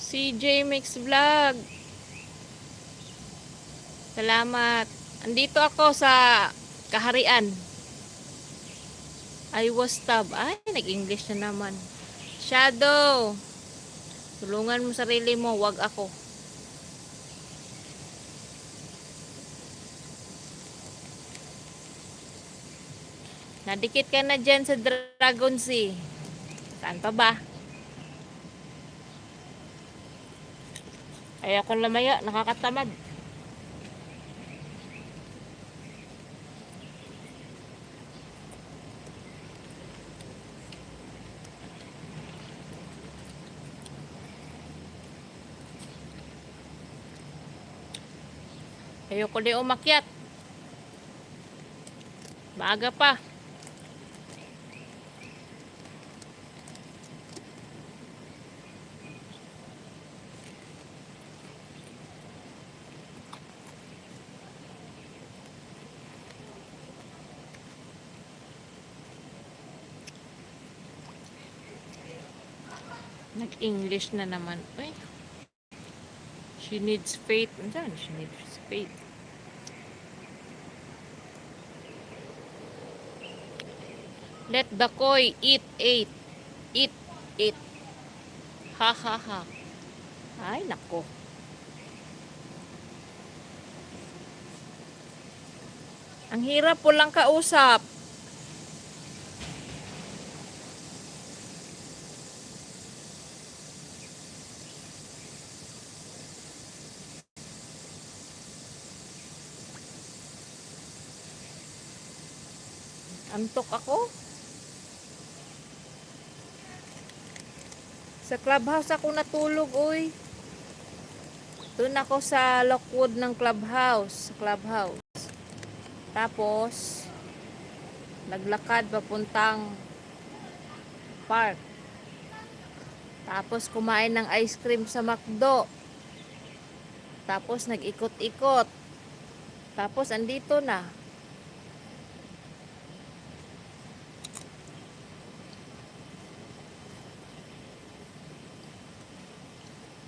CJ Mix Vlog. Salamat. Andito ako sa kaharian. I was tab. Ay, nag-English na naman. Shadow. Tulungan mo sarili mo, wag ako. Nadikit ka na dyan sa Dragon Sea. Saan pa ba? Ay, ako lamaya, nakakatamad. Ayoko di umakyat. Maaga pa. Nag-English na naman. Uy. She needs faith. Andiyan, she needs faith. Let the koi eat. Eat. Ha ha ha. Ay, nako. Ang hirap po lang kausap. Antok ako. Sa clubhouse ako natulog, uy. Doon ako sa Lockwood ng clubhouse. Clubhouse. Tapos, naglakad papuntang park. Tapos, kumain ng ice cream sa McDo. Tapos, nag-ikot-ikot. Tapos, andito na.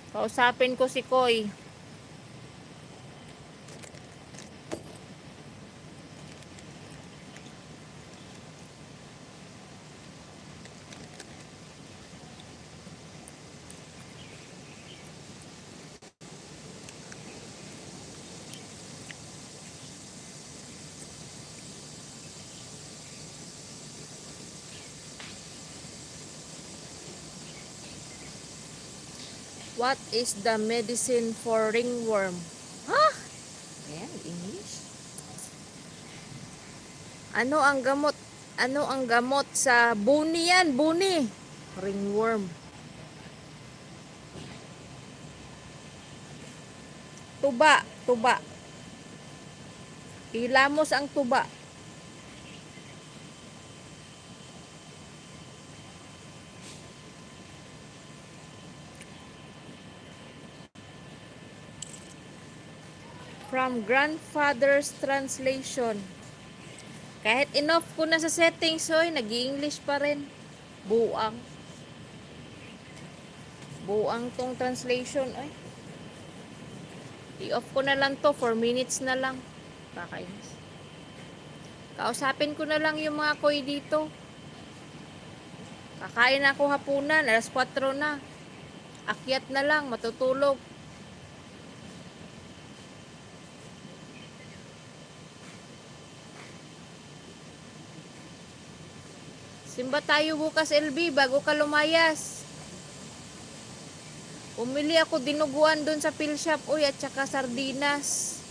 Kausapin ko si Koy. What is the medicine for ringworm? Ha? Ayan, English. Ano ang gamot? Ano ang gamot sa buni yan? Buni. Ringworm. Tuba. Ilamos ang tuba. From grandfather's translation. Kahit enough ko na sa settings, oy, nag-i-English pa rin. Buang. Buang tong translation, oy. I-off ko na lang to, 4 minutes na lang. Kakainis. Kausapin ko na lang yung mga koy dito. Kakain ako hapunan, alas 4 na. Akyat na lang, matutulog. Simba tayo bukas, LB, bago ka lumayas. Umili ako dinuguan doon sa pill shop, uy, at saka sardinas.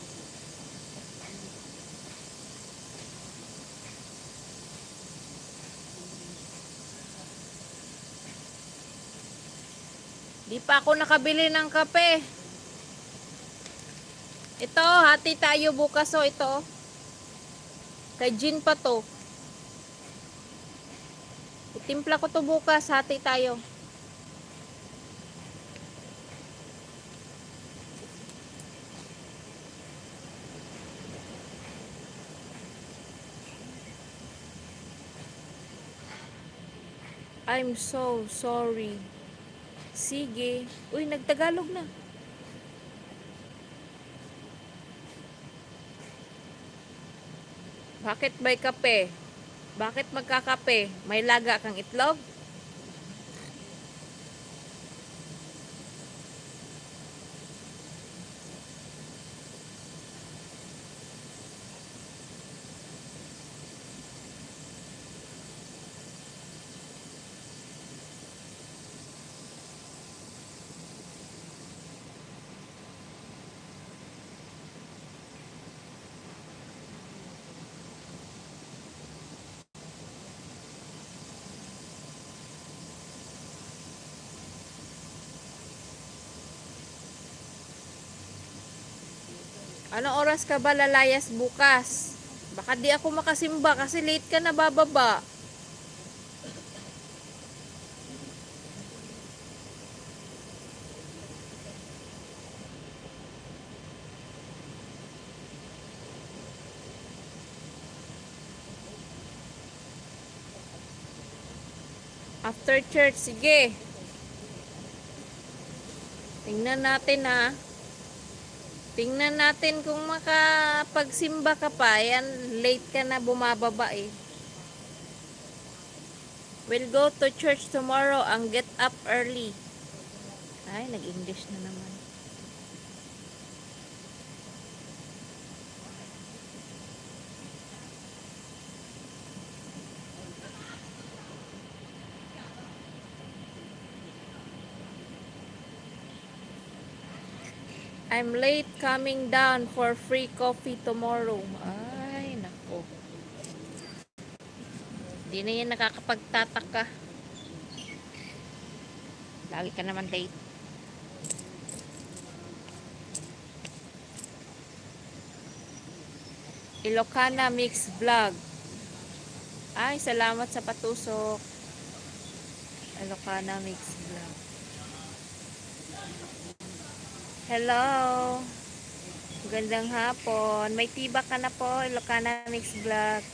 Di pa ako nakabili ng kape. Ito, hati tayo bukas, oh, ito. Kay Jean pa to. Itimpla ko to bukas, hati tayo. I'm so sorry. Sige. Uy, nagtagalog na. Bakit may kape? Bakit magkakape? May laga kang itlog? Anong oras ka ba lalayas bukas? Baka di ako makasimba kasi late ka na bababa. After church, sige. Tingnan natin ha. Tingnan natin kung makapagsimba ka pa. Yan, late ka na bumababa eh. We'll go to church tomorrow and get up early. Ay, nag-English na naman. I'm late coming down for free coffee tomorrow. Ay, nako. Di na yan nakakapagtataka. Lagi ka naman late. Ilocana Mix Vlog. Ay, salamat sa patusok. Ilocana Mix Vlog. Hello. Gandang hapon. May tiba ka na po, Ilocana Mix Vlog.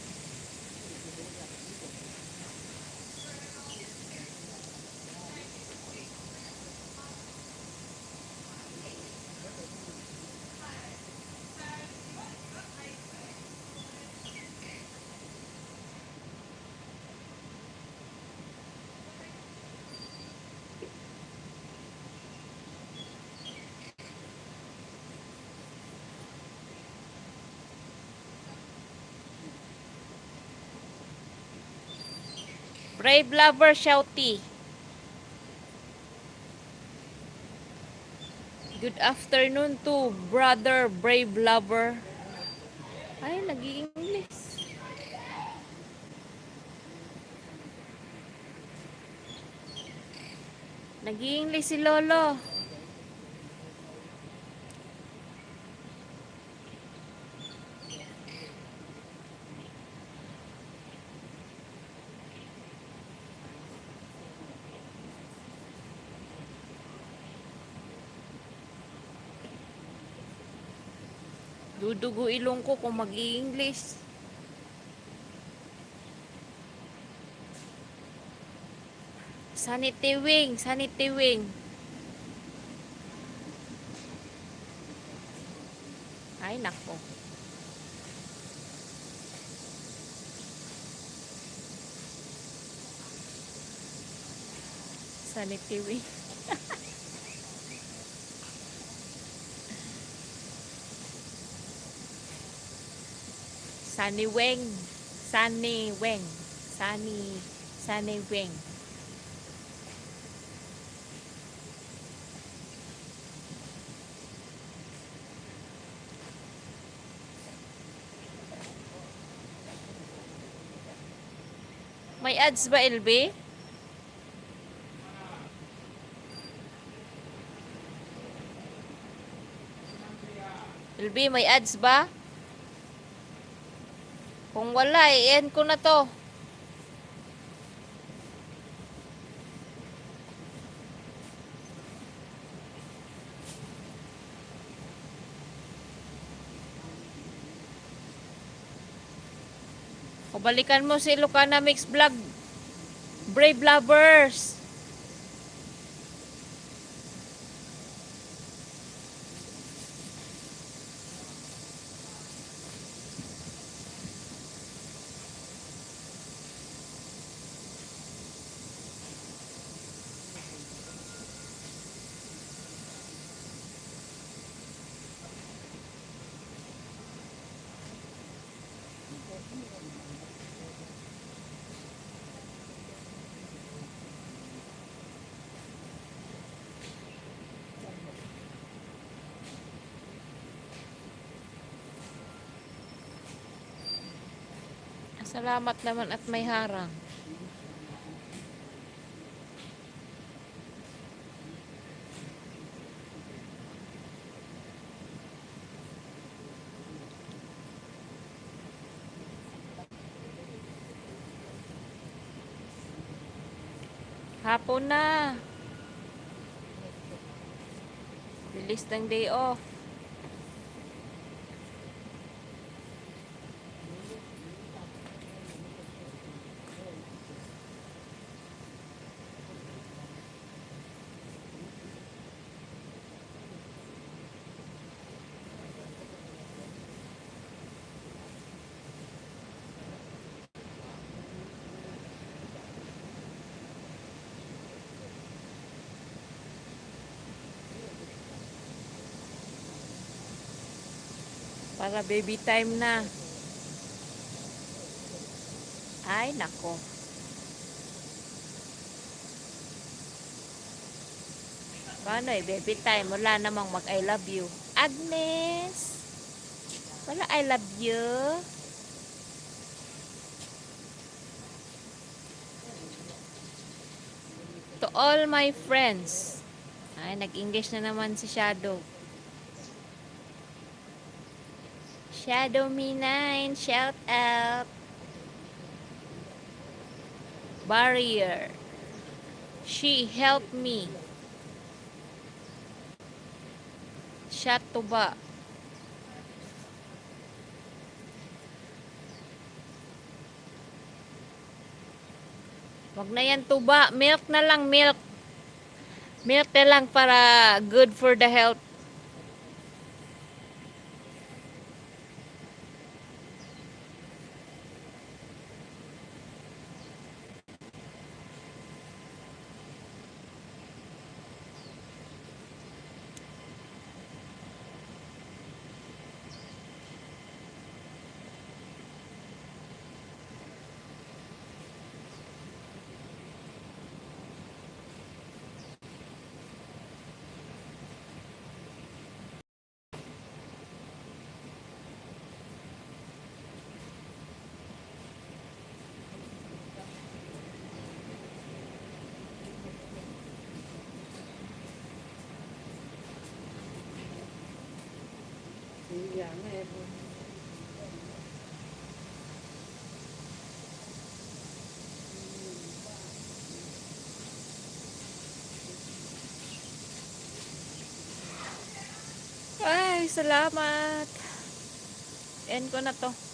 Brave Lover Shouty. Good afternoon to brother Brave Lover. Ay, nag-i-English. Nag-i-English si Lolo. Dudugo ilong ko kung mag-i-English. Sanity wing, sanity wing. Ay, nako. Sanity wing. Sunny Weng. Sunny Weng. Sunny Weng. May ads ba, LB? LB, may ads ba? Kung wala, i-end ko na to. O balikan mo si Ilocana Mix Vlog. Brave Lovers. Salamat naman at may harang. Hapon na. Bilis ng day off. Para baby time na. Ay, nako. Paano baby time? Wala namang mag I love you. Agnes! Wala I love you. To all my friends. Ay, nag-English na naman si Shadow. Shadow Me9, shout out. Barrier. She helped me. Shot to ba? Wag na yan tuba. Milk na lang, milk. Milk na lang para good for the health. Ay, salamat. End ko na to.